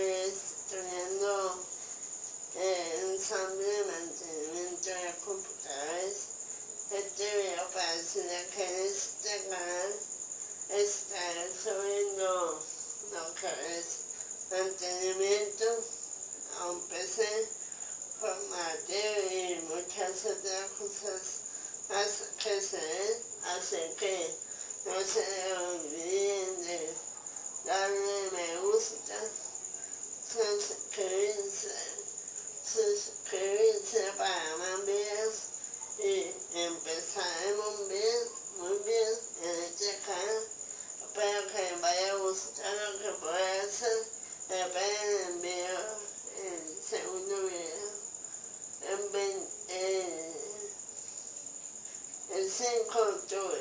estoy estudiando ensamble de mantenimiento de computadores. Este video parece que este canal está subiendo lo que es mantenimiento a un PC, formateo y muchas otras cosas más que se ven, así que no se olviden de darle me gusta, suscribirse para más videos y empezaremos muy bien en este canal. Espero que les vaya a gustar lo que pueda hacer. Esperen el segundo video el 5 de octubre.